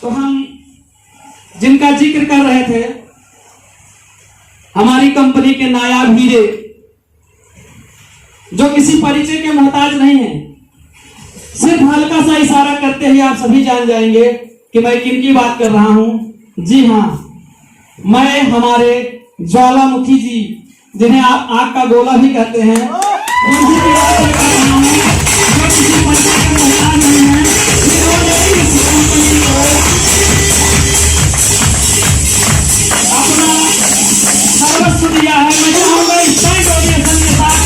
तो हम जिनका जिक्र कर रहे थे, हमारी कंपनी के नायाब हीरे, जो किसी परिचय के मोहताज नहीं है, सिर्फ हल्का सा इशारा करते ही आप सभी जान जाएंगे कि मैं किन की बात कर रहा हूं। जी हां, मैं हमारे ज्वालामुखी जी, जिन्हें आप आग का गोला भी कहते हैं, उनकी की बात कर रहा हूं, जो किसी परिचय के मोहताज नहीं है, जिन्होंने इस कंपनी को अपना सर्वस्व दिया है। मैं चाहूंगा इस टाइम ऑडियंस के साथ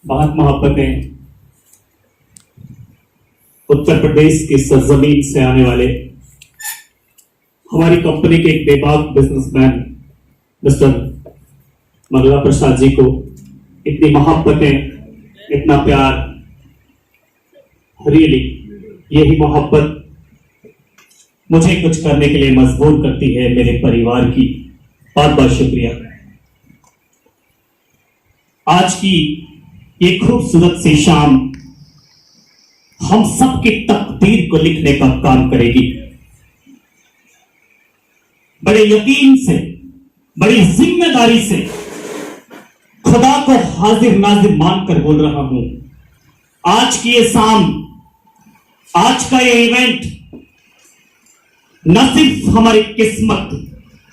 बहुत मोहब्बतें उत्तर प्रदेश की सरजमीन से आने वाले हमारी कंपनी के एक बेबाक बिजनेसमैन मिस्टर मंगला प्रसाद जी को इतनी मोहब्बतें, इतना प्यार, रियली यही मोहब्बत मुझे कुछ करने के लिए मजबूर करती है। मेरे परिवार की बहुत बहुत शुक्रिया। आज की ये खूबसूरत सी शाम हम सबकी तकदीर को लिखने का काम करेगी। बड़े यकीन से, बड़ी जिम्मेदारी से खुदा को हाजिर नाजिर मानकर बोल रहा हूं, आज की ये शाम, आज का ये इवेंट न सिर्फ हमारी किस्मत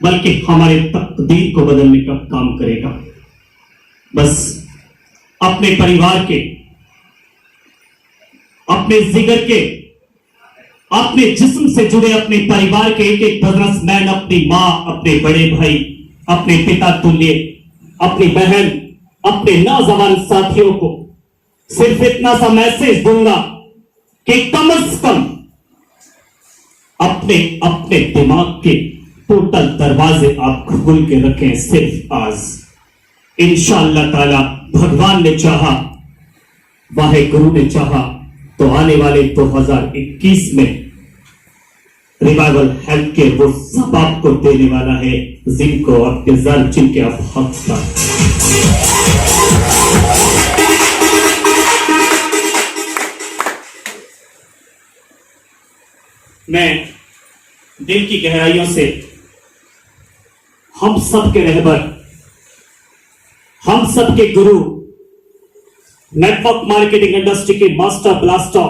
बल्कि हमारे तकदीर को बदलने का काम करेगा। बस अपने परिवार के, अपने जिगर के, अपने जिस्म से जुड़े अपने परिवार के एक एक बिजनेसमैन, अपनी मां, अपने बड़े भाई, अपने पिता तुल्य, अपनी बहन, अपने नौजवान साथियों को सिर्फ इतना सा मैसेज दूंगा कि कम से कम अपने अपने दिमाग के टोटल दरवाजे आप खोल के रखें। सिर्फ आज इंशाअल्लाह ताला भगवान ने चाहा, वाहे गुरु ने चाहा तो आने वाले 2021 में रिवाइवल हेल्थ केयर वो सब आपको देने वाला है जिनको आपके जर जिनके आप हकदार। मैं दिल की गहराइयों से हम सब के रहबर, हम सब के गुरु, नेटवर्क मार्केटिंग इंडस्ट्री के मास्टर ब्लास्टर,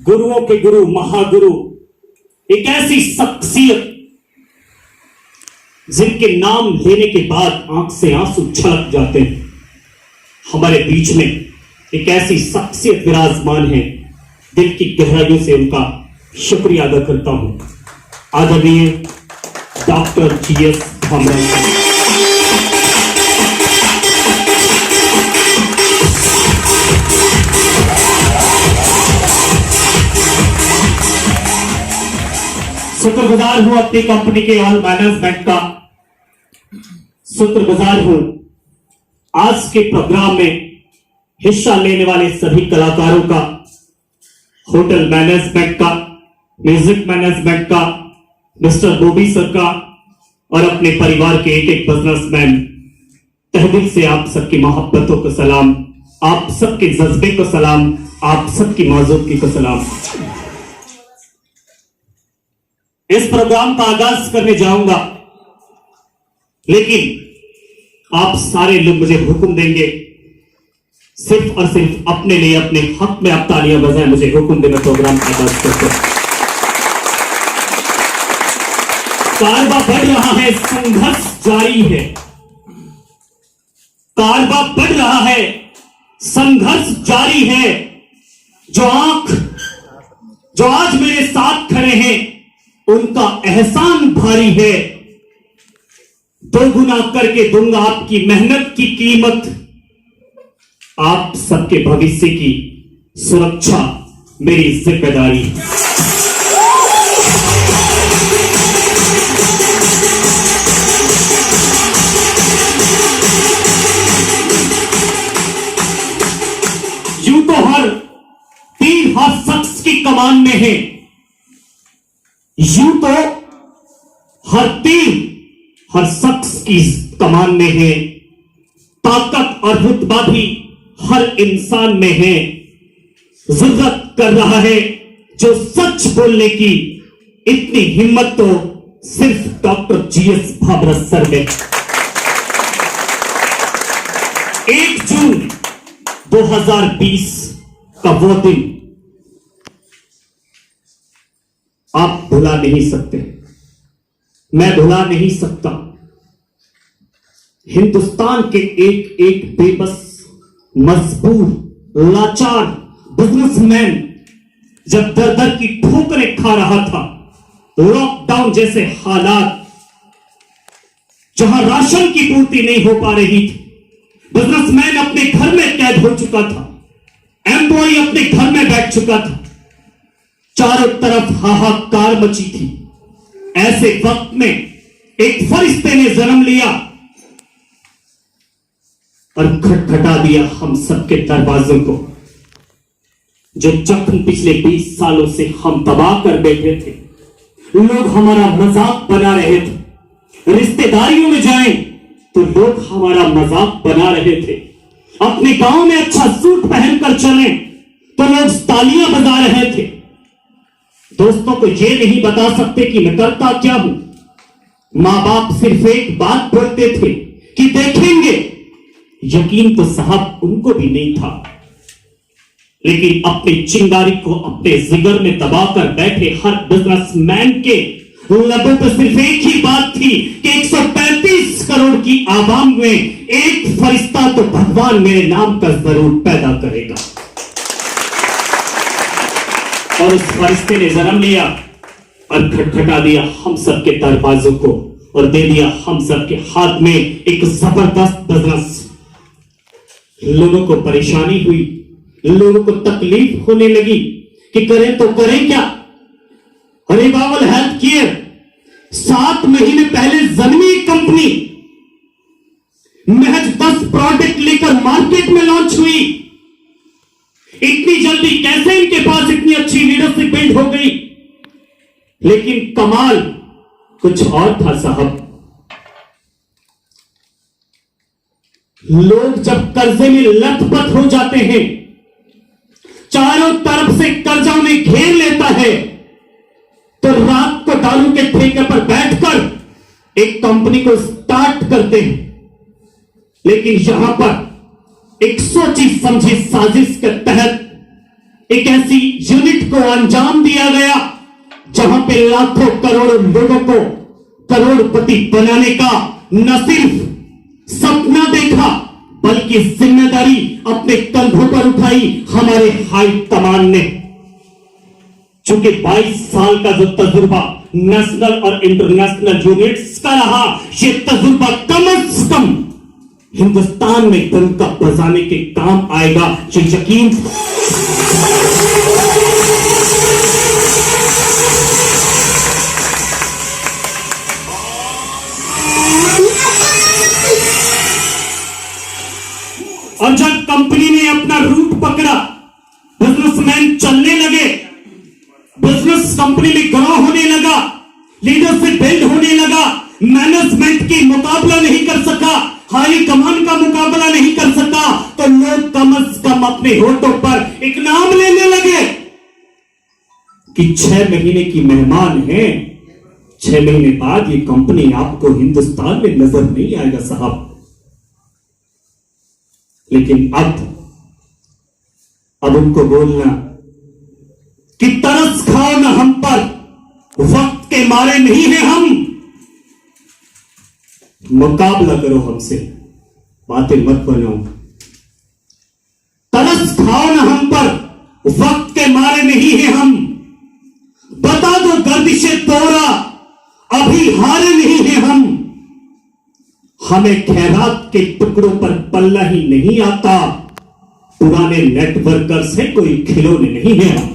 गुरुओं के गुरु, महागुरु, एक ऐसी शख्सियत जिनके नाम लेने के बाद आंख से आंसू छलक जाते हैं, हमारे बीच में एक ऐसी शख्सियत विराजमान है। दिल की गहराइयों से उनका शुक्रिया अदा करता हूं। आदरणीय डॉक्टर GS भामरा। शुक्रगुजार हूं अपनी कंपनी के ऑल मैनेजमेंट का, शुक्रगुजार हूं आज के प्रोग्राम में हिस्सा लेने वाले सभी कलाकारों का, होटल मैनेजमेंट का, म्यूजिक मैनेजमेंट का, मिस्टर बोबी सर का और अपने परिवार के एक एक बिजनेसमैन। तहदिल से आप सबकी मोहब्बतों को सलाम, आप सबके जज्बे को सलाम, आप सबकी मौजूदगी को सलाम। इस प्रोग्राम का आगाज करने जाऊंगा, लेकिन आप सारे लोग मुझे हुक्म देंगे, सिर्फ और सिर्फ अपने लिए, अपने हक में आप तालियां बजाएं, मुझे हुक्म देना प्रोग्राम का आगाज करते हैं। कारवा बढ़ रहा है, संघर्ष जारी है। कारवा बढ़ रहा है, संघर्ष जारी है। जो आज मेरे साथ खड़े हैं, उनका एहसान भारी है। दोगुना करके दूंगा आपकी मेहनत की कीमत। आप सबके भविष्य की सुरक्षा मेरी जिम्मेदारी है। यूं तो हर तीर हर शख्स की कमान में है, यूं तो हर तीर हर शख्स की कमान में है। ताकत और रुतबा भी हर इंसान में है। जरूरत कर रहा है जो सच बोलने की, इतनी हिम्मत तो सिर्फ डॉक्टर जीएस भाभरा सर में। 1 जून 2020 का वो दिन आप भुला नहीं सकते, मैं भुला नहीं सकता। हिंदुस्तान के एक एक बेबस, मजबूर, लाचार बिजनेसमैन जब दर दर की ठोकरें खा रहा था, लॉकडाउन जैसे हालात, जहां राशन की पूर्ति नहीं हो पा रही थी, बिजनेसमैन अपने घर में कैद हो चुका था, एम्प्लॉय अपने घर में बैठ चुका था, चारों तरफ हाहाकार मची थी। ऐसे वक्त में एक फरिश्ते ने जन्म लिया और खटखटा दिया हम सबके दरवाजों को। जो जख्म पिछले 20 सालों से हम दबा कर बैठे थे, लोग हमारा मजाक बना रहे थे। रिश्तेदारियों में जाएं तो लोग हमारा मजाक बना रहे थे। अपने गांव में अच्छा सूट पहनकर चलें तो लोग तालियां बजा रहे थे। दोस्तों को यह नहीं बता सकते कि मैं करता क्या हूं। मां बाप सिर्फ एक बात बोलते थे कि देखेंगे। यकीन तो साहब उनको भी नहीं था, लेकिन अपनी चिंगारी को अपने जिगर में दबाकर बैठे हर बिजनेसमैन के लबों पर सिर्फ एक ही बात थी कि 135 करोड़ की आवाम में एक फरिश्ता तो भगवान मेरे नाम का जरूर पैदा करेगा। और उस फरिश्ते ने जन्म लिया और खटखटा दिया हम सबके दरवाजों को और दे दिया हम सबके हाथ में एक जबरदस्त बिजनेस। लोगों को परेशानी हुई, लोगों को तकलीफ होने लगी कि करें तो करें क्या। रिवाइवल हेल्थ केयर 7 महीने पहले जन्मी कंपनी महज 10 प्रोडक्ट लेकर मार्केट में लॉन्च हुई। इतनी जल्दी कैसे इनके पास इतनी अच्छी लीडरशिप बिल्ड हो गई। लेकिन कमाल कुछ और था साहब। लोग जब कर्जे में लथपथ हो जाते हैं, चारों तरफ से कर्जा में घेर लेता है, तो रात को दारू के ठेके पर बैठकर एक कंपनी को स्टार्ट करते हैं। लेकिन यहां पर एक सोची समझी साजिश के तहत एक ऐसी यूनिट को अंजाम दिया गया जहां पे लाखों करोड़ों लोगों को करोड़पति बनाने का न सिर्फ सपना देखा, बल्कि जिम्मेदारी अपने कंधों पर उठाई हमारे हाई कमान ने। चूंकि 22 साल का जो तजुर्बा नेशनल और इंटरनेशनल यूनिट्स का रहा, ये तजुर्बा कम से कम हिंदुस्तान में डंका बजाने के काम आएगा, ये यकीन। और जब कंपनी ने अपना रूट पकड़ा, बिजनेसमैन चलने लगे, बिजनेस कंपनी में ग्रो होने लगा, लीडरशिप बिल्ड होने लगा, मैनेजमेंट की मुकाबला नहीं कर सका, हाई कमान का मुकाबला नहीं कर सका, तो लोग कम से कम अपने होठों पर एक नाम लेने लगे कि 6 महीने की मेहमान है, 6 महीने बाद ये कंपनी आपको हिंदुस्तान में नजर नहीं आएगा साहब। लेकिन अब उनको बोलना कि तरस खाओ ना हम पर, वक्त के मारे नहीं हैं हम, मुकाबला करो हमसे, बातें मत बनाओ। तरस खाओ ना हम पर, वक्त के मारे नहीं हैं हम, बता दो गर्दिशे तोरा, अभी हारे नहीं हैं हम। हमें खैरात के टुकड़ों पर पल्ला ही नहीं आता, पुराने नेटवर्कर से कोई खिलौने नहीं है हम।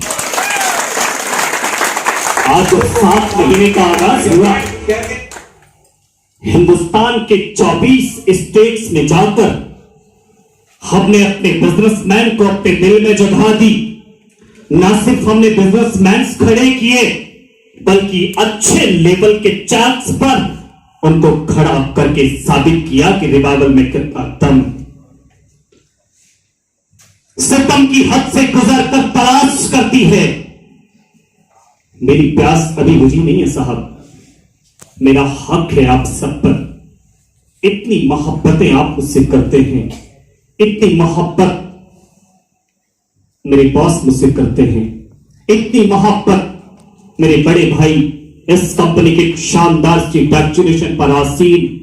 आज 7 महीने का आगाज हुआ, हिंदुस्तान के 24 स्टेट्स में जाकर हमने अपने बिजनेसमैन को अपने दिल में जगह दी। ना सिर्फ हमने बिजनेसमैन खड़े किए, बल्कि अच्छे लेवल के चार्ट्स पर उनको खड़ा करके साबित किया कि रिवाइवल में कितना दम। सितम की हद से गुजर कर तलाश करती है। मेरी प्यास अभी बुझी नहीं है साहब, मेरा हक है आप सब पर। इतनी मोहब्बतें आप मुझसे करते हैं, इतनी मोहब्बत मेरे बॉस मुझसे करते हैं, इतनी मोहब्बत मेरे बड़े भाई इस कंपनी के शानदार चीफ वैक्सीनेशन पर आसीन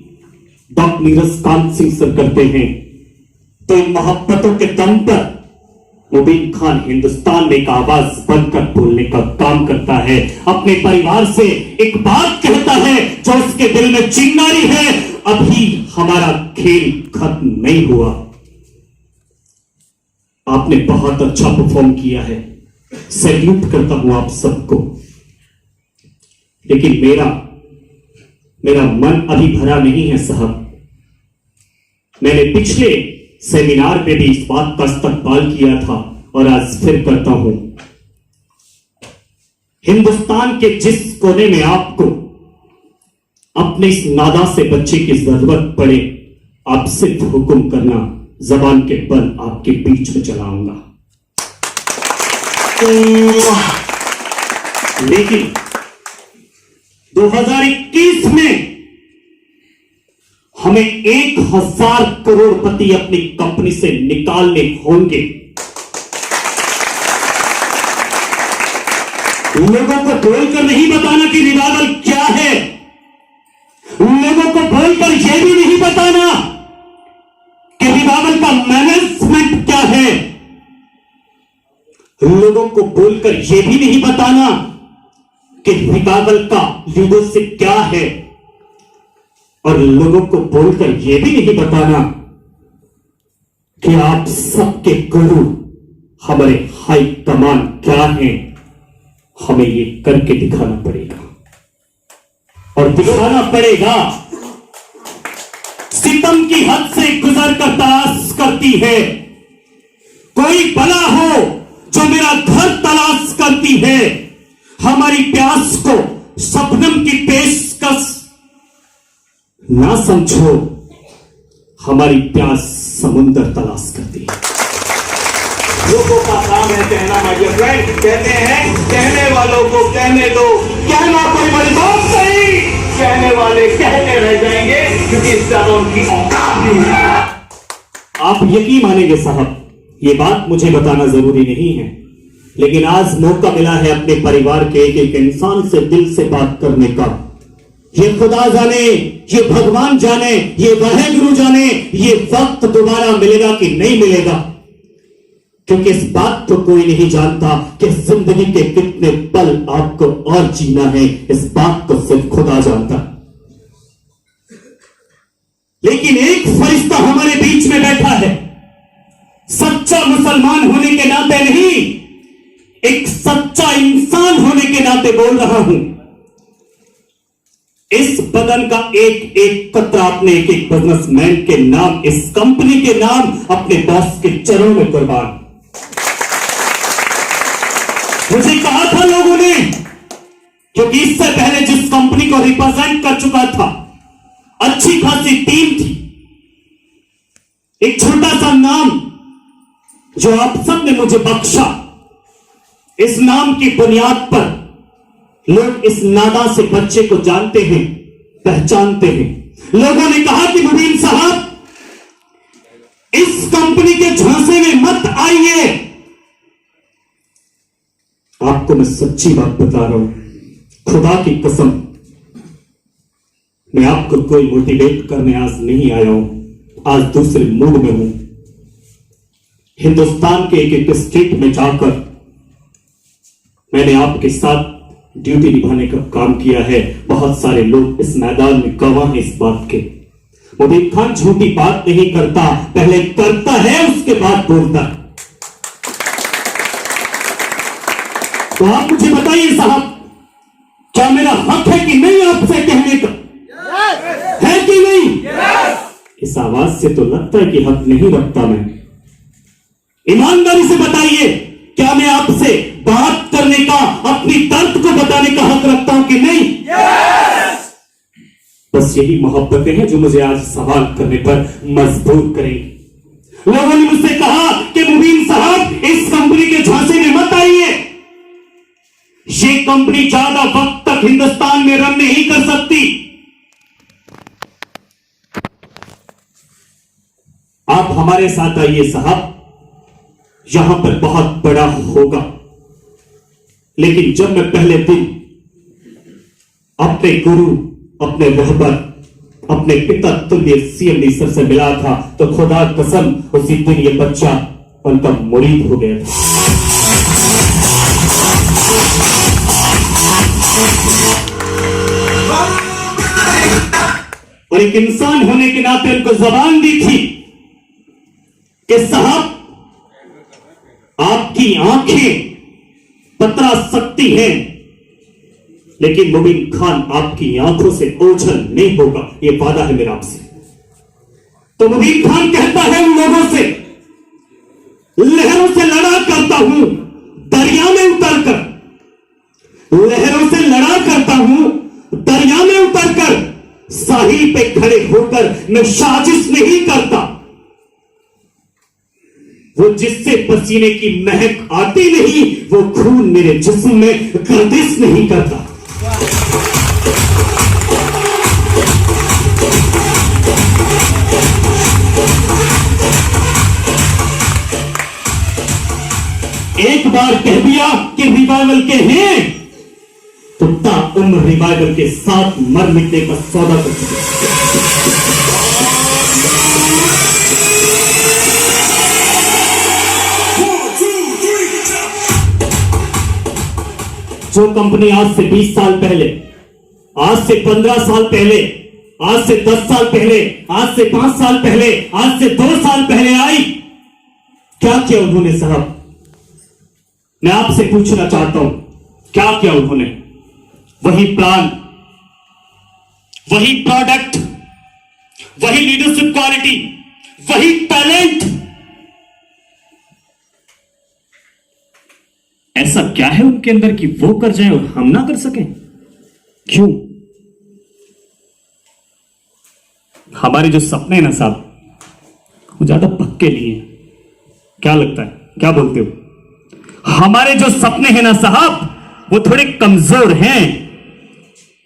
डॉक्टर नीरज कांत सिंह सर करते हैं। तो इन मोहब्बतों के दम पर मुबीन खान हिंदुस्तान में एक आवाज बनकर बोलने का काम करता है, अपने परिवार से एक बात कहता है जो उसके दिल में चिंगारी है। अभी हमारा खेल खत्म नहीं हुआ, आपने बहुत अच्छा परफॉर्म किया है, सैल्यूट करता हूं आप सबको। लेकिन मेरा मन अभी भरा नहीं है साहब। मैंने पिछले सेमिनार में भी इस बात का इस्तकबाल किया था और आज फिर करता हूं। हिंदुस्तान के जिस कोने में आपको अपने इस नादा से बच्चे की जरूरत पड़े, आप सिर्फ हुक्म करना, जबान के बल आपके बीच में चलाऊंगा। लेकिन 2021 में हमें 1000 करोड़पति अपनी कंपनी से निकालने होंगे। लोगों को बोलकर नहीं बताना कि रिवाइवल क्या है, लोगों को बोलकर यह भी नहीं बताना कि रिवाइवल का मैनेजमेंट क्या है, लोगों को बोलकर यह भी नहीं बताना कि रिवाइवल का लीडरशिप क्या है, और लोगों को बोलकर यह भी नहीं बताना कि आप सबके गुरु हमारे हाई कमान क्या हैं। हमें ये करके दिखाना पड़ेगा और दिखाना पड़ेगा। सितम की हद से गुजर कर तलाश करती है, कोई बला हो जो मेरा घर तलाश करती है। हमारी प्यास को सपनम की पेशकश ना समझो, हमारी प्यास समुंदर तलाश करती है। लोगों का काम है कहना, माय डियर फ्रेंड। कहते हैं कहने वालों को कहने दो, कहना कोई बड़ी बात नहीं, कहने वाले कहते रह जाएंगे क्योंकि इस तरह उनकी औकात नहीं है। आप यकीन मानेंगे साहब, ये बात मुझे बताना जरूरी नहीं है, लेकिन आज मौका मिला है अपने परिवार के एक एक इंसान से दिल से बात करने का। ये खुदा जाने, ये भगवान जाने, ये वाहेगुरु जाने ये वक्त दोबारा मिलेगा कि नहीं मिलेगा, क्योंकि इस बात को कोई नहीं जानता कि जिंदगी के कितने पल आपको और जीना है। इस बात को सिर्फ खुदा जानता। लेकिन एक फरिश्ता हमारे बीच में बैठा है, सच्चा मुसलमान होने के नाते नहीं, एक सच्चा इंसान होने के नाते बोल रहा हूं। इस बदन का एक एक कतरा अपने एक एक बिजनेसमैन के नाम, इस कंपनी के नाम, अपने बॉस के चरणों में कुर्बान। मुझे कहा था लोगों ने, क्योंकि इससे पहले जिस कंपनी को रिप्रेजेंट कर चुका था, अच्छी खासी टीम थी, एक छोटा सा नाम जो आप सब ने मुझे बख्शा, इस नाम की बुनियाद पर लोग इस नादा से बच्चे को जानते हैं, पहचानते हैं। लोगों ने कहा कि मुबीन साहब, इस कंपनी के झांसे में मत आइए। आपको मैं सच्ची बात बता रहा हूं, खुदा की कसम, मैं आपको कोई मोटिवेट करने आज नहीं आया हूं, आज दूसरे मूड में हूं। हिंदुस्तान के एक एक स्टेट में जाकर मैंने आपके साथ ड्यूटी निभाने का काम किया है। बहुत सारे लोग इस मैदान में गवाह हैं इस बात के। मुबीन खान झूठी बात नहीं करता, पहले करता है उसके बाद बोलता है। तो आप मुझे बताइए साहब, क्या मेरा हक है कि नहीं आपसे कहने का? है कि नहीं? इस आवाज से तो लगता है कि हक नहीं रखता मैं। ईमानदारी से बताइए, क्या मैं आपसे बात करने का, अपनी दर्द को बताने का हक रखता हूं कि नहीं? बस यही मोहब्बतें हैं जो मुझे आज सवाल करने पर मजबूर करेंगी। लोगों ने मुझसे कहा कि मुबीन साहब इस कंपनी के झांसे में मत आइए, ये कंपनी ज्यादा वक्त तक हिंदुस्तान में रन नहीं कर सकती। आप हमारे साथ आइए साहब, यहां पर बहुत बड़ा होगा। लेकिन जब मैं पहले दिन अपने गुरु, अपने रहबर, अपने पिता तुल्य सीएमडी सर से मिला था, तो खुदा कसम उसी दिन ये बच्चा उनका मुरीद हो गया था। और एक इंसान होने के नाते उनको जबान दी थी कि साहब आपकी आंखें पतरा सकती हैं, लेकिन मुबीन खान आपकी आंखों से ओझल नहीं होगा, यह वादा है मेरा आपसे। तो मुबीन खान कहता है उन लोगों से, लहरों से लड़ा करता हूं दरिया में उतरकर, लहरों से लड़ा करता हूं दरिया में उतरकर, साहिल पे खड़े होकर मैं साजिश नहीं करता। वो जिससे पसीने की महक आती नहीं, वो खून मेरे जिस्म में गर्दिश नहीं करता। एक बार कह दिया कि रिवाइवल के हैं, तो ताउम्र रिवाइवल के साथ मर मिटने का सौदा कर चुके। जो कंपनी आज से 20 साल पहले, आज से 15 साल पहले, आज से 10 साल पहले, आज से 5 साल पहले, आज से 2 साल पहले आई, क्या किया उन्होंने साहब? मैं आपसे पूछना चाहता हूं, क्या किया उन्होंने? वही प्लान, वही प्रोडक्ट, वही लीडरशिप क्वालिटी, वही टैलेंट। ऐसा क्या है उनके अंदर कि वो कर जाए और हम ना कर सकें? क्यों? हमारे जो सपने हैं ना साहब, वो ज्यादा पक्के नहीं है। क्या लगता है, क्या बोलते हो? हमारे जो सपने हैं ना साहब, वो थोड़े कमजोर हैं।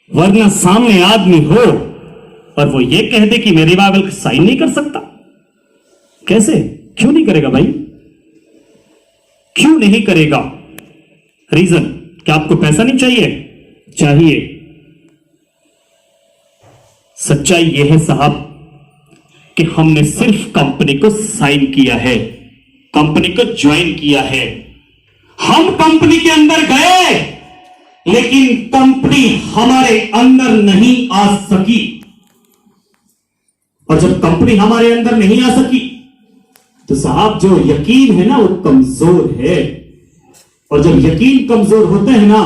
वरना सामने आदमी हो और वो ये कह दे कि मैं रिवाइवल साइन नहीं कर सकता, कैसे? क्यों नहीं करेगा भाई? क्यों नहीं करेगा? रीजन क्या? आपको पैसा नहीं चाहिए? चाहिए। सच्चाई यह है साहब कि हमने सिर्फ कंपनी को साइन किया है, कंपनी को ज्वाइन किया है। हम कंपनी के अंदर गए, लेकिन कंपनी हमारे अंदर नहीं आ सकी। और जब कंपनी हमारे अंदर नहीं आ सकी, तो साहब जो यकीन है ना, वो कमजोर है। और जब यकीन कमजोर होते हैं ना,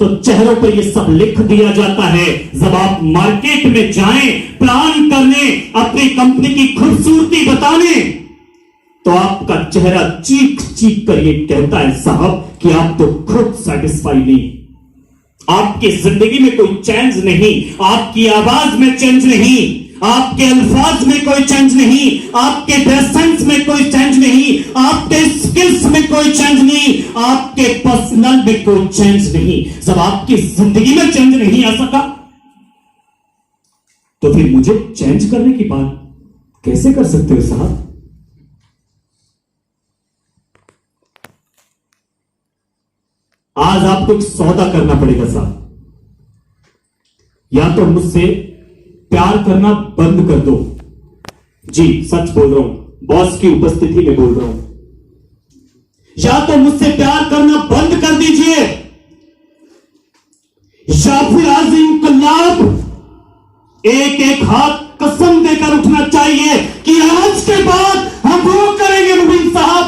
तो चेहरों पर ये सब लिख दिया जाता है। जब आप मार्केट में जाएं प्लान करने, अपनी कंपनी की खूबसूरती बताने, तो आपका चेहरा चीख चीख कर ये कहता है साहब कि आप तो खुद सेटिस्फाई नहीं, आपकी जिंदगी में कोई चेंज नहीं, आपकी आवाज में चेंज नहीं, आपके अल्फाज में कोई चेंज नहीं, आपके ड्रेस सेंस में कोई चेंज नहीं, आपके स्किल्स में कोई चेंज नहीं, आपके पर्सनल में कोई चेंज नहीं। जब आपकी जिंदगी में चेंज नहीं आ सका, तो फिर मुझे चेंज करने की बात कैसे कर सकते हो साहब? आज आपको एक सौदा करना पड़ेगा साहब। या तो मुझसे प्यार करना बंद कर दो। जी सच बोल रहा हूं, बॉस की उपस्थिति में बोल रहा हूं। या तो मुझसे प्यार करना बंद कर दीजिए, या फिर आज इनकलाब एक एक हाथ कसम देकर उठना चाहिए कि आज के बाद हम वो करेंगे मुबीन साहब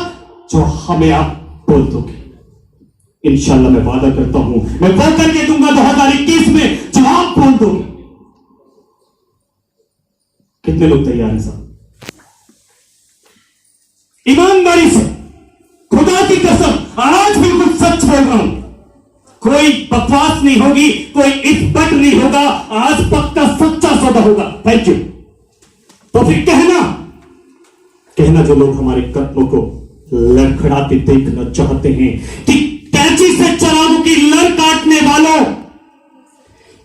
जो हमें आप बोल दोगे। इंशाल्लाह मैं वादा करता हूं, मैं वो करके दूंगा 2021 में जो आप बोल दोगे। कितने लोग तैयार हैं साहब? ईमानदारी से, खुदा की कसम आज बिल्कुल सच बोल रहा हूं, कोई बकवास नहीं होगी, कोई इफ बट नहीं होगा, आज पक्का सच्चा सौदा होगा। Thank you. तो फिर कहना जो लोग हमारे कदमों को लड़खड़ाते देखना चाहते हैं कि कैंची से चरागों की लड़ काटने वालों,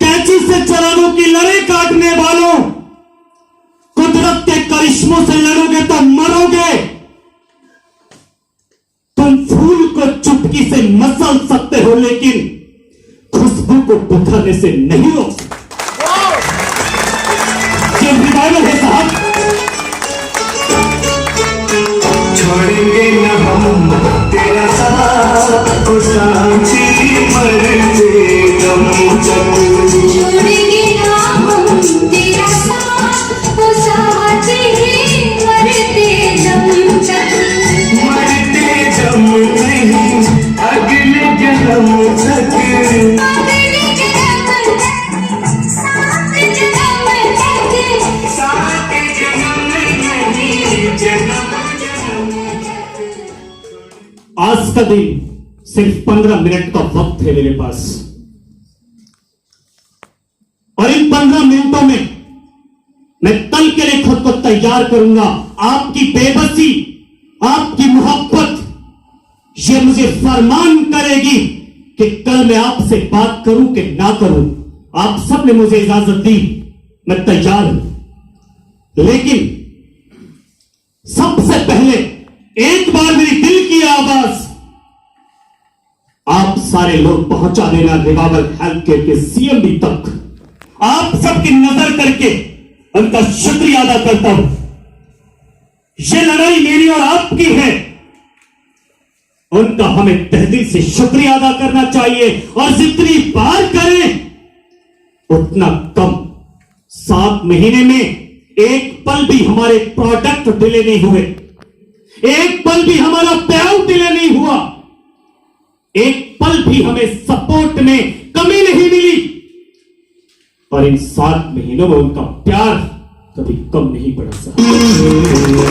कैंची से चरागों की लड़े काटने वालों, कुदरत के करिश्मों से लड़ोगे तो मरोगे। तुम फूल को चुटकी से मसल सकते हो लेकिन खुशबू को बिखरने से नहीं रोक सकते। ये रिवाइवल है साहब। छोड़ेंगे न हम तेरा साथ, ओ साथी मरते दम तक। छोड़ेंगे ना हम तेरा साथ, ओ साथी मरते दम तक। मरते दम नहीं, अगले जन्म तक। अगले जन्म तक, सात जन्म तक। सात जन्म नहीं, जन्म आज का दिन सिर्फ 15 मिनट का वक्त है मेरे पास, और इन 15 मिनटों में मैं कल के लिए खुद को तैयार करूंगा। आपकी बेबसी, आपकी मोहब्बत ये मुझे फरमान करेगी कि कल मैं आपसे बात करूं कि ना करूं। आप सब ने मुझे इजाजत दी, मैं तैयार हूं। लेकिन सबसे पहले एक बार मेरी दिल की आवाज आप सारे लोग पहुंचा देना रिवाइवल हेल्थ केयर के सीएमडी तक। आप सबकी नजर करके उनका शुक्रिया अदा करता हूं। यह लड़ाई मेरी और आपकी है, उनका हमें तहदील से शुक्रिया अदा करना चाहिए। और जितनी बार करें उतना कम। 7 महीने में एक पल भी हमारे प्रोडक्ट डिले नहीं हुए, एक पल भी हमारा पेआउट डिले नहीं हुआ, एक पल भी हमें सपोर्ट में कमी नहीं मिली। और इन 7 महीनों में उनका प्यार कभी कम नहीं पड़ा सर।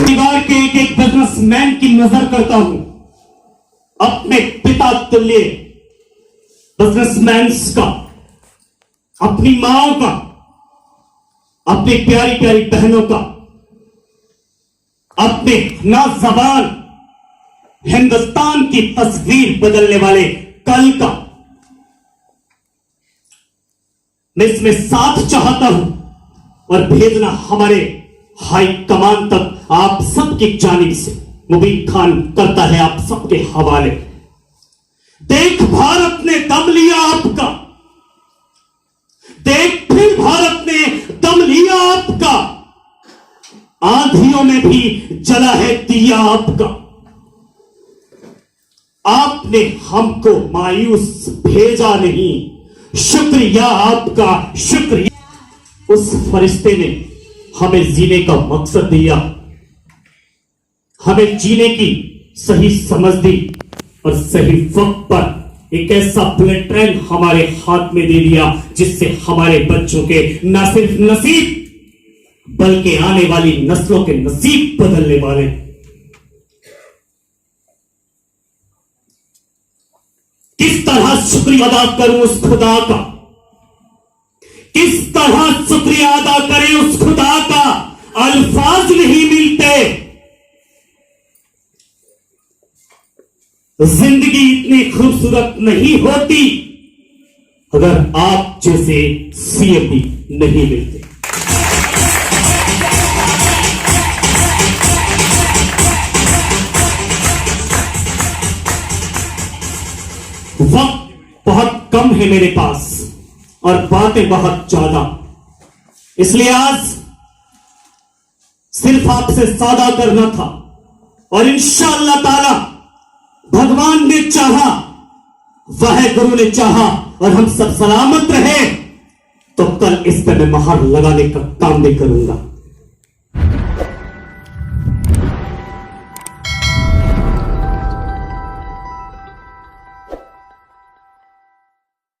परिवार के एक एक बिजनेसमैन की नजर करता हूं, अपने पिता तुल्य बिजनेसमैन का, अपनी माओ का, अपनी प्यारी प्यारी बहनों का, अपने नाज़बान हिंदुस्तान की तस्वीर बदलने वाले कल का मैं इसमें साथ चाहता हूं और भेजना हमारे हाई कमान तक आप सबकी जानिब से मुबीन खान करता है आप सबके हवाले। देख भारत ने दम लिया आपका, देख फिर भारत ने दम लिया आपका, आंधियों में भी जला है दिया आपका। आपने हमको मायूस भेजा नहीं, शुक्रिया आपका, शुक्रिया। उस फरिश्ते ने हमें जीने का मकसद दिया, हमें जीने की सही समझ दी और सही वक्त पर एक ऐसा बुलेट ट्रेन हमारे हाथ में दे दिया जिससे हमारे बच्चों के न सिर्फ नसीब बल्कि आने वाली नस्लों के नसीब बदलने वाले। किस तरह शुक्रिया अदा करूं उस खुदा का, किस तरह शुक्रिया अदा करें उस खुदा का, अल्फाज नहीं मिलते। जिंदगी इतनी खूबसूरत नहीं होती अगर आप जैसे सीएमडी नहीं मिलते। वक्त है मेरे पास और बातें बहुत ज्यादा, इसलिए आज सिर्फ आपसे सौदा करना था और इंशाअल्लाह ताला भगवान ने चाहा, वह गुरु ने चाहा और हम सब सलामत रहे तो कल इस पे मैं मोहर लगाने का काम भी करूंगा।